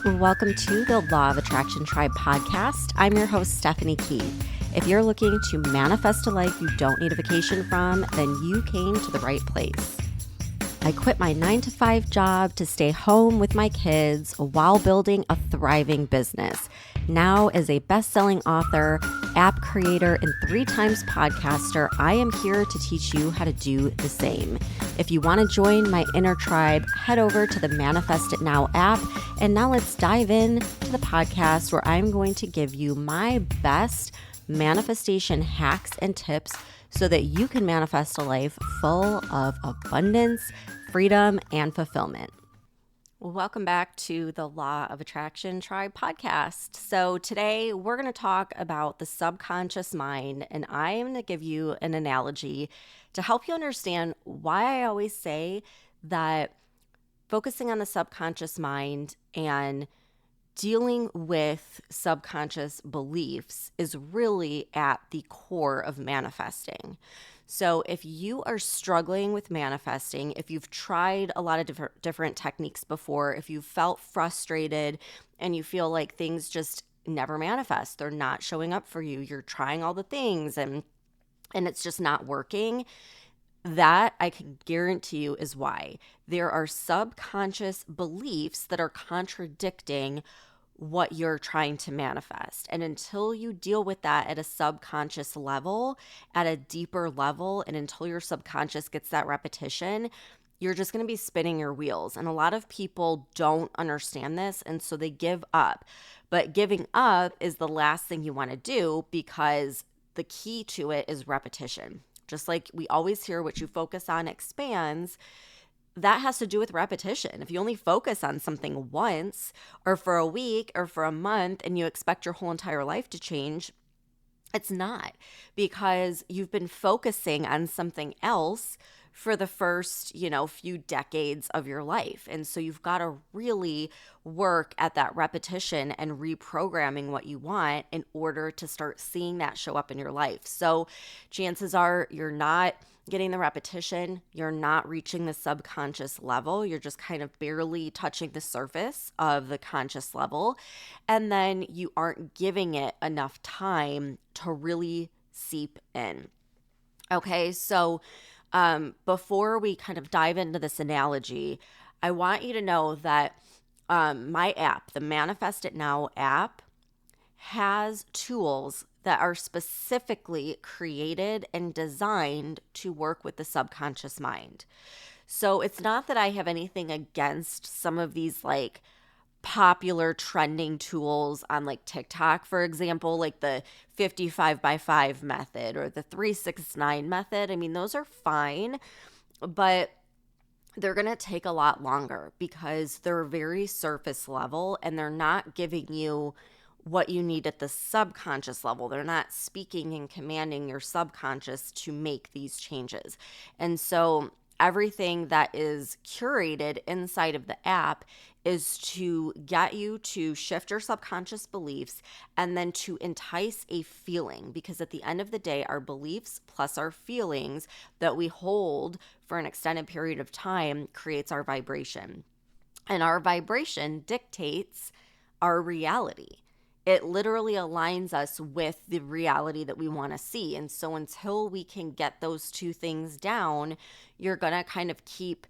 Welcome to the Law of Attraction Tribe podcast. I'm your host, Stephanie Key. If you're looking to manifest a life you don't need a vacation from, then you came to the right place. I quit my 9-to-5 job to stay home with my kids while building a thriving business. Now, as a best-selling author, app creator, and 3-times podcaster, I am here to teach you how to do the same. If you want to join my inner tribe, head over to the Manifest It Now app. And now let's dive in to the podcast where I'm going to give you my best manifestation hacks and tips so that you can manifest a life full of abundance, freedom, and fulfillment. Welcome back to the Law of Attraction Tribe podcast. So today we're going to talk about the subconscious mind, and I am going to give you an analogy to help you understand why I always say that focusing on the subconscious mind and dealing with subconscious beliefs is really at the core of manifesting. So if you are struggling with manifesting, if you've tried a lot of different techniques before, if you've felt frustrated and you feel like things just never manifest, they're not showing up for you, you're trying all the things and it's just not working, that I can guarantee you is why. There are subconscious beliefs that are contradicting what you're trying to manifest. And until you deal with that at a subconscious level, at a deeper level, and until your subconscious gets that repetition, you're just going to be spinning your wheels. And a lot of people don't understand this, and so they give up. But giving up is the last thing you want to do, because the key to it is repetition. Just like we always hear, what you focus on expands. That has to do with repetition. If you only focus on something once or for a week or for a month and you expect your whole entire life to change, it's not, because you've been focusing on something else for the first, few decades of your life. And so you've got to really work at that repetition and reprogramming what you want in order to start seeing that show up in your life. So chances are you're not getting the repetition, you're not reaching the subconscious level, you're just kind of barely touching the surface of the conscious level, and then you aren't giving it enough time to really seep in. Okay, so before we kind of dive into this analogy, I want you to know that my app, the Manifest It Now app, has tools that are specifically created and designed to work with the subconscious mind. So it's not that I have anything against some of these like popular trending tools on like TikTok, for example, like the 55x5 method or the 369 method. I mean, those are fine, but they're going to take a lot longer because they're very surface level and they're not giving you what you need at the subconscious level. They're not speaking and commanding your subconscious to make these changes. And so everything that is curated inside of the app is to get you to shift your subconscious beliefs and then to entice a feeling, because at the end of the day, our beliefs plus our feelings that we hold for an extended period of time creates our vibration. And our vibration dictates our reality. It literally aligns us with the reality that we want to see. And so until we can get those two things down, you're going to kind of keep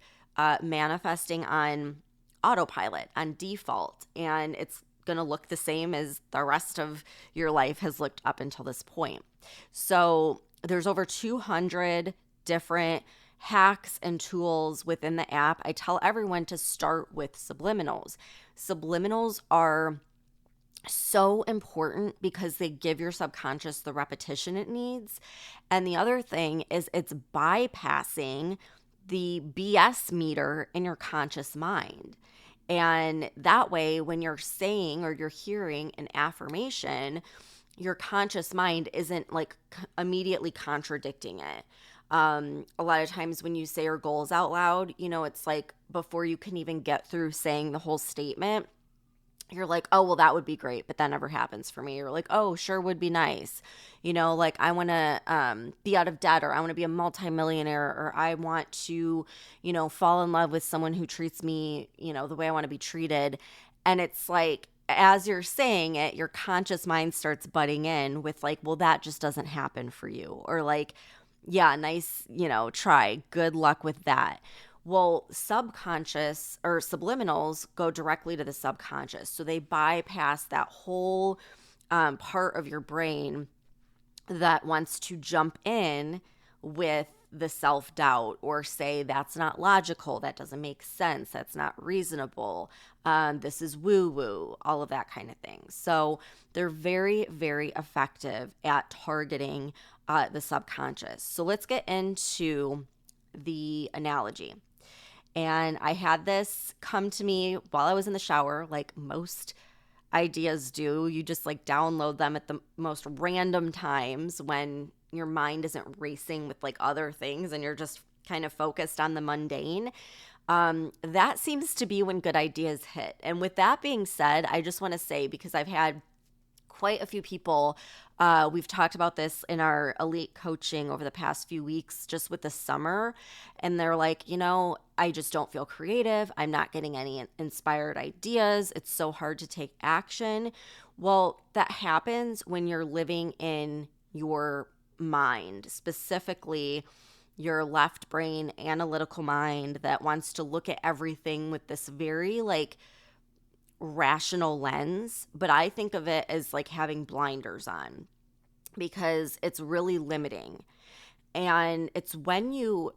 manifesting on autopilot, on default. And it's going to look the same as the rest of your life has looked up until this point. So there's over 200 different hacks and tools within the app. I tell everyone to start with subliminals. Subliminals are so important because they give your subconscious the repetition it needs. And the other thing is it's bypassing the BS meter in your conscious mind. And that way, when you're saying or you're hearing an affirmation, your conscious mind isn't like immediately contradicting it. A lot of times when you say your goals out loud, it's like before you can even get through saying the whole statement, you're like, oh, well, that would be great, but that never happens for me. You're like, oh, sure would be nice. Like I want to be out of debt, or I want to be a multimillionaire, or I want to, fall in love with someone who treats me, the way I want to be treated. And it's like, as you're saying it, your conscious mind starts butting in with like, well, that just doesn't happen for you. Or like, yeah, nice, try. Good luck with that. Well, subconscious or subliminals go directly to the subconscious. So they bypass that whole part of your brain that wants to jump in with the self doubt or say that's not logical, that doesn't make sense, that's not reasonable, this is woo woo, all of that kind of thing. So they're very, very effective at targeting the subconscious. So let's get into the analogy. And I had this come to me while I was in the shower, like most ideas do. You just like download them at the most random times when your mind isn't racing with like other things and you're just kind of focused on the mundane. That seems to be when good ideas hit. And with that being said, I just want to say, because I've had quite a few people, we've talked about this in our elite coaching over the past few weeks, just with the summer. And they're like, I just don't feel creative. I'm not getting any inspired ideas. It's so hard to take action. Well, that happens when you're living in your mind, specifically your left brain analytical mind that wants to look at everything with this very like rational lens, but I think of it as like having blinders on because it's really limiting. And it's when you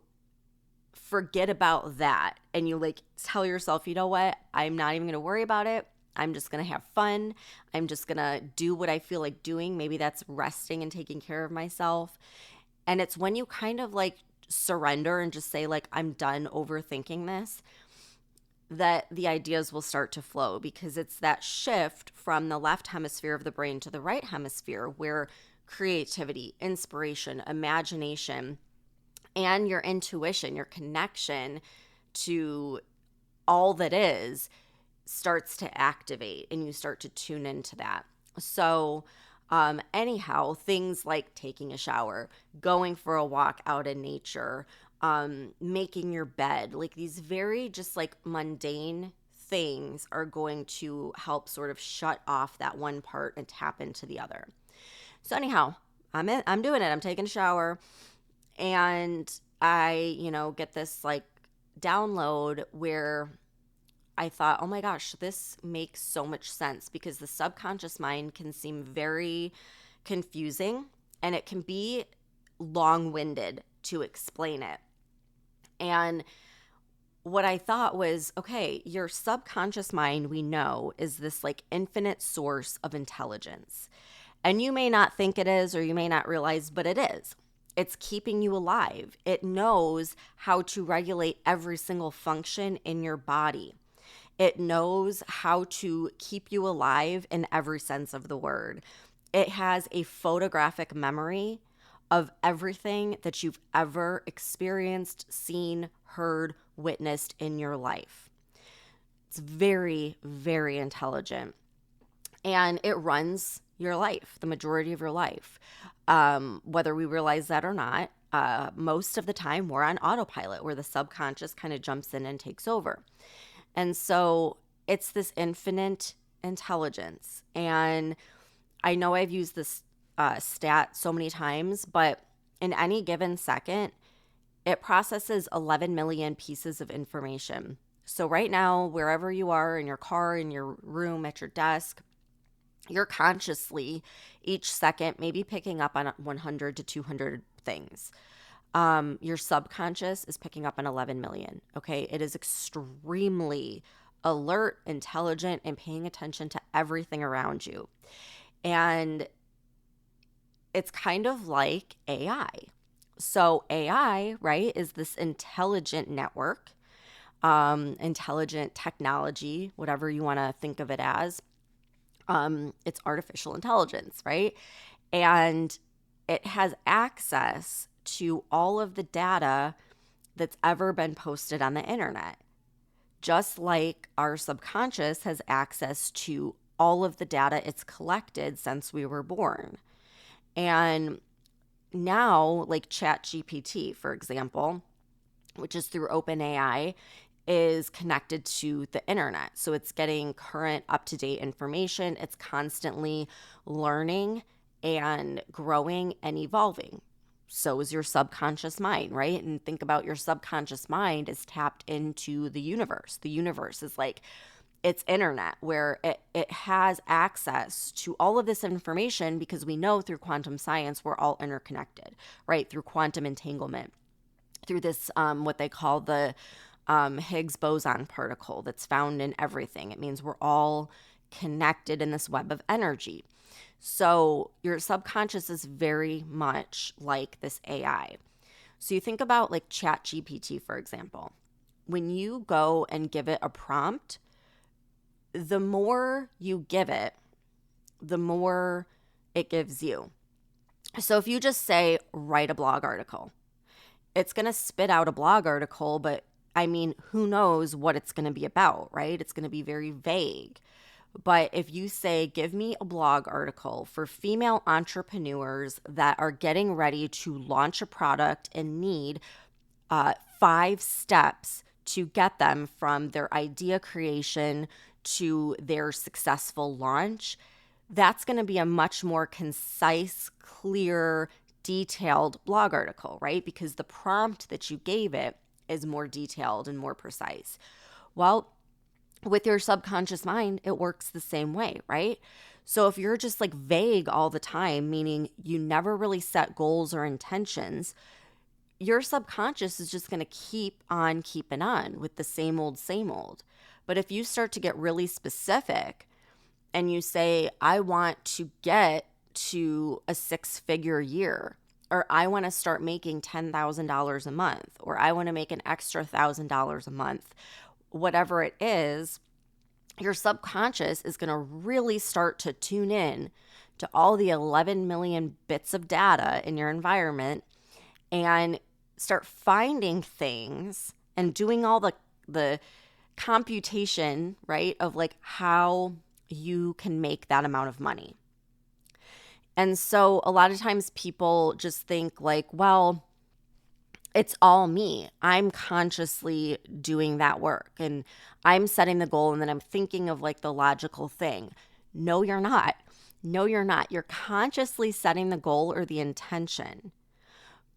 forget about that and you like tell yourself, you know what, I'm not even going to worry about it. I'm just going to have fun. I'm just going to do what I feel like doing. Maybe that's resting and taking care of myself. And it's when you kind of like surrender and just say like, I'm done overthinking this, that the ideas will start to flow, because it's that shift from the left hemisphere of the brain to the right hemisphere where creativity, inspiration, imagination, and your intuition, your connection to all that is, starts to activate and you start to tune into that. So anyhow, things like taking a shower, going for a walk out in nature, making your bed, like these very just like mundane things are going to help sort of shut off that one part and tap into the other. So anyhow, I'm doing it. I'm taking a shower and I, get this like download where I thought, oh my gosh, this makes so much sense, because the subconscious mind can seem very confusing and it can be long-winded to explain it. And what I thought was, okay, your subconscious mind, we know, is this like infinite source of intelligence. And you may not think it is, or you may not realize, but it is. It's keeping you alive. It knows how to regulate every single function in your body. It knows how to keep you alive in every sense of the word. It has a photographic memory of everything that you've ever experienced, seen, heard, witnessed in your life. It's very, very intelligent. And it runs your life, the majority of your life. Whether we realize that or not, most of the time we're on autopilot where the subconscious kind of jumps in and takes over. And so it's this infinite intelligence. And I know I've used this stat so many times, but in any given second, it processes 11 million pieces of information. So right now, wherever you are, in your car, in your room, at your desk, you're consciously each second maybe picking up on 100 to 200 things. Your subconscious is picking up on 11 million. Okay. It is extremely alert, intelligent, and paying attention to everything around you. And it's kind of like AI. So AI, right, is this intelligent network, intelligent technology, whatever you want to think of it as. It's artificial intelligence, right? And it has access to all of the data that's ever been posted on the internet, just like our subconscious has access to all of the data it's collected since we were born. And now, like ChatGPT, for example, which is through OpenAI, is connected to the internet. So it's getting current, up-to-date information. It's constantly learning and growing and evolving. So is your subconscious mind, right? And think about your subconscious mind is tapped into the universe. The universe is like its internet, where it has access to all of this information, because we know through quantum science we're all interconnected, right? Through quantum entanglement, through this what they call the Higgs boson particle that's found in everything. It means we're all connected in this web of energy. So your subconscious is very much like this AI. So you think about like ChatGPT, for example. When you go and give it a prompt, the more you give it, the more it gives you. So if you just say, write a blog article, it's going to spit out a blog article, but I mean, who knows what it's going to be about, right? It's going to be very vague. But if you say, give me a blog article for female entrepreneurs that are getting ready to launch a product and need 5 steps to get them from their idea creation to their successful launch, that's going to be a much more concise, clear, detailed blog article, right? Because the prompt that you gave it is more detailed and more precise. Well, with your subconscious mind, it works the same way, right? So if you're just like vague all the time, meaning you never really set goals or intentions, your subconscious is just going to keep on keeping on with the same old, same old. But if you start to get really specific and you say, I want to get to a 6-figure year, or I want to start making $10,000 a month, or I want to make an extra $1,000 a month, whatever it is, your subconscious is going to really start to tune in to all the 11 million bits of data in your environment and start finding things and doing all the computation, right, of like how you can make that amount of money. And so a lot of times people just think like, well, it's all me. I'm consciously doing that work and I'm setting the goal and then I'm thinking of like the logical thing. No, you're not. No, you're not. You're consciously setting the goal or the intention,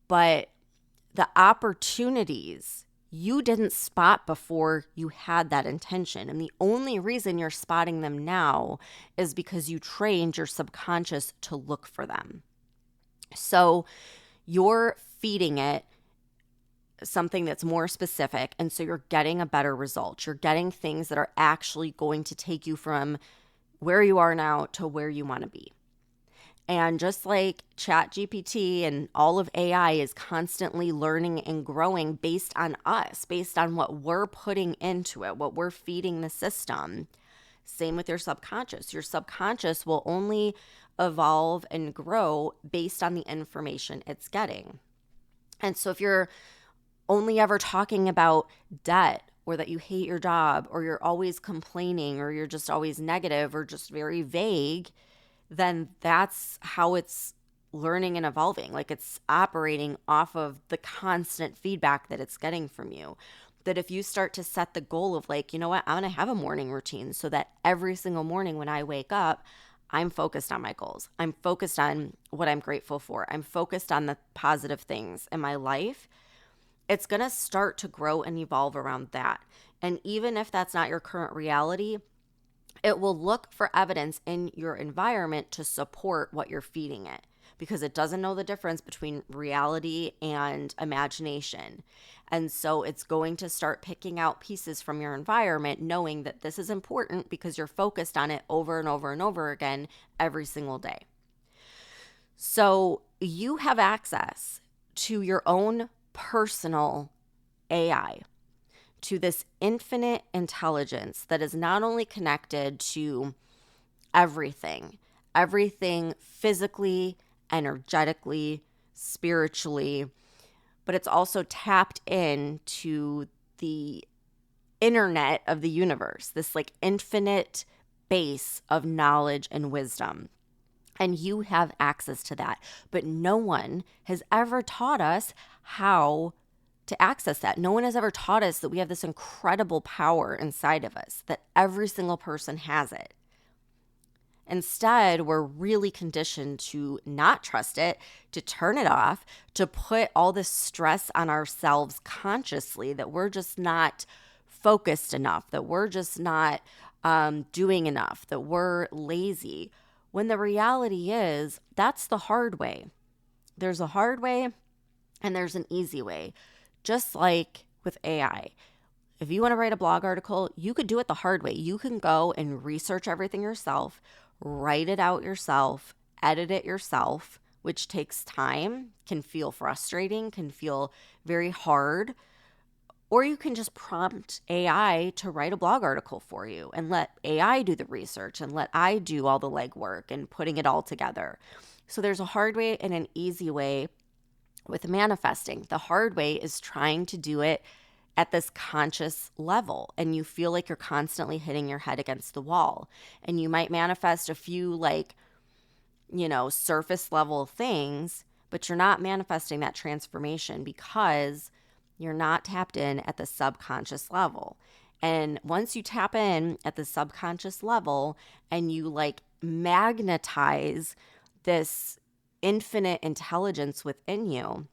but the opportunities you didn't spot before you had that intention. And the only reason you're spotting them now is because you trained your subconscious to look for them. So you're feeding it something that's more specific. And so you're getting a better result. You're getting things that are actually going to take you from where you are now to where you want to be. And just like ChatGPT and all of AI is constantly learning and growing based on us, based on what we're putting into it, what we're feeding the system. Same with your subconscious. Your subconscious will only evolve and grow based on the information it's getting. And so if you're only ever talking about debt, or that you hate your job, or you're always complaining, or you're just always negative, or just very vague, then that's how it's learning and evolving. Like it's operating off of the constant feedback that it's getting from you. That if you start to set the goal of like, you know what, I'm going to have a morning routine so that every single morning when I wake up, I'm focused on my goals. I'm focused on what I'm grateful for. I'm focused on the positive things in my life. It's going to start to grow and evolve around that. And even if that's not your current reality, it will look for evidence in your environment to support what you're feeding it, because it doesn't know the difference between reality and imagination. And so it's going to start picking out pieces from your environment, knowing that this is important because you're focused on it over and over and over again every single day. So you have access to your own personal AI, to this infinite intelligence that is not only connected to everything physically, energetically, spiritually, but it's also tapped into the internet of the universe, this like infinite base of knowledge and wisdom. And you have access to that. But no one has ever taught us how to access that. No one has ever taught us that we have this incredible power inside of us, that every single person has it. Instead, we're really conditioned to not trust it, to turn it off, to put all this stress on ourselves consciously that we're just not focused enough, that we're just not doing enough, that we're lazy. When the reality is, that's the hard way. There's a hard way and there's an easy way. Just like with AI. If you want to write a blog article, you could do it the hard way. You can go and research everything yourself, write it out yourself, edit it yourself, which takes time, can feel frustrating, can feel very hard. Or you can just prompt AI to write a blog article for you and let AI do the research and let I do all the legwork and putting it all together. So there's a hard way and an easy way with manifesting. The hard way is trying to do it at this conscious level, and you feel like you're constantly hitting your head against the wall, and you might manifest a few surface level things, but you're not manifesting that transformation because you're not tapped in at the subconscious level. And once you tap in at the subconscious level and you magnetize this infinite intelligence within you,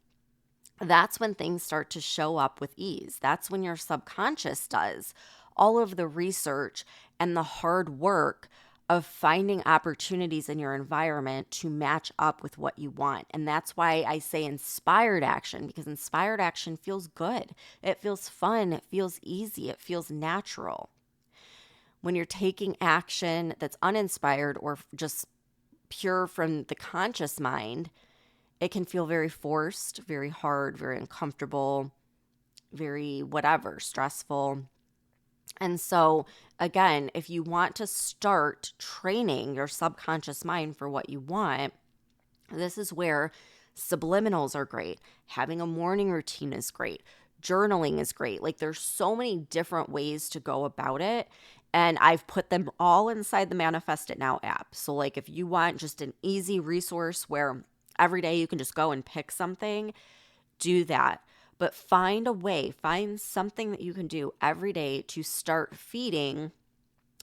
that's when things start to show up with ease. That's when your subconscious does all of the research and the hard work of finding opportunities in your environment to match up with what you want. And that's why I say inspired action, because inspired action feels good. It feels fun. It feels easy. It feels natural. When you're taking action that's uninspired or just pure from the conscious mind, it can feel very forced, very hard, very uncomfortable, very stressful. And so, again, if you want to start training your subconscious mind for what you want, this is where subliminals are great. Having a morning routine is great. Journaling is great. There's so many different ways to go about it. And I've put them all inside the Manifest It Now app. So if you want just an easy resource where every day you can just go and pick something, do that. But find a way, find something that you can do every day to start feeding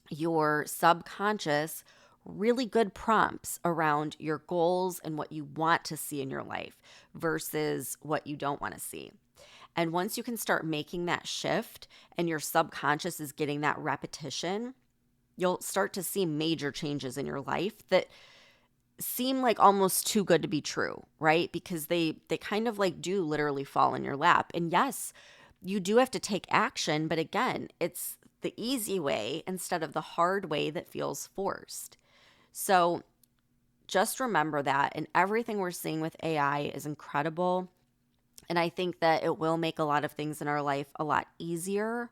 your subconscious really good prompts around your goals and what you want to see in your life versus what you don't want to see. And once you can start making that shift and your subconscious is getting that repetition, you'll start to see major changes in your life that seem almost too good to be true, right? Because they kind of do literally fall in your lap. And yes, you do have to take action, but again, it's the easy way instead of the hard way that feels forced. So just remember that, and everything we're seeing with AI is incredible. And I think that it will make a lot of things in our life a lot easier,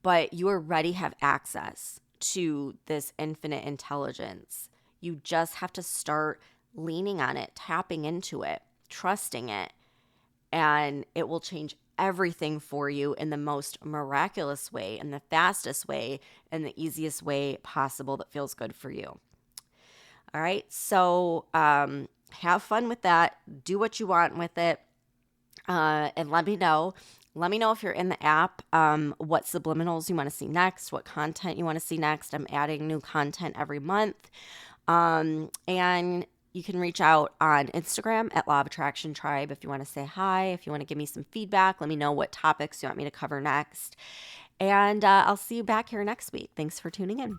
but you already have access to this infinite intelligence. You just have to start leaning on it, tapping into it, trusting it, and it will change everything for you in the most miraculous way, in the fastest way, and the easiest way possible that feels good for you. All right, so have fun with that. Do what you want with it. And let me know. Let me know if you're in the app, what subliminals you want to see next, what content you want to see next. I'm adding new content every month. And you can reach out on Instagram at Law of Attraction Tribe if you want to say hi, if you want to give me some feedback. Let me know what topics you want me to cover next. And I'll see you back here next week. Thanks for tuning in.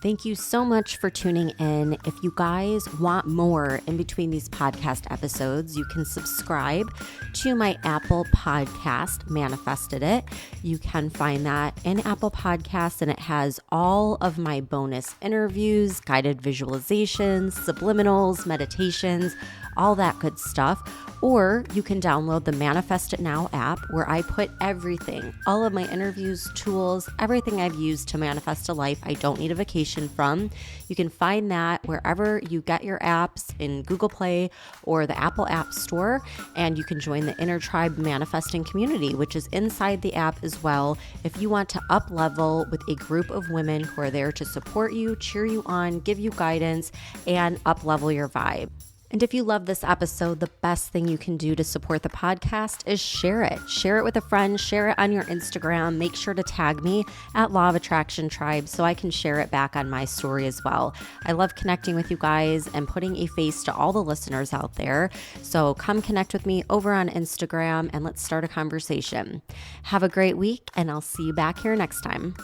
Thank you so much for tuning in. If you guys want more in between these podcast episodes, you can subscribe to my Apple podcast, Manifested It. You can find that in Apple Podcasts, and it has all of my bonus interviews, guided visualizations, subliminals, meditations, all that good stuff. Or you can download the Manifest It Now app, where I put everything, all of my interviews, tools, everything I've used to manifest a life I don't need a vacation from. You can find that wherever you get your apps, in Google Play or the Apple App Store. And you can join the Inner Tribe Manifesting community, which is inside the app as well, if you want to up level with a group of women who are there to support you, cheer you on, give you guidance, and up level your vibe. And if you love this episode, the best thing you can do to support the podcast is share it. Share it with a friend, share it on your Instagram. Make sure to tag me at Law of Attraction Tribe so I can share it back on my story as well. I love connecting with you guys and putting a face to all the listeners out there. So come connect with me over on Instagram and let's start a conversation. Have a great week, and I'll see you back here next time.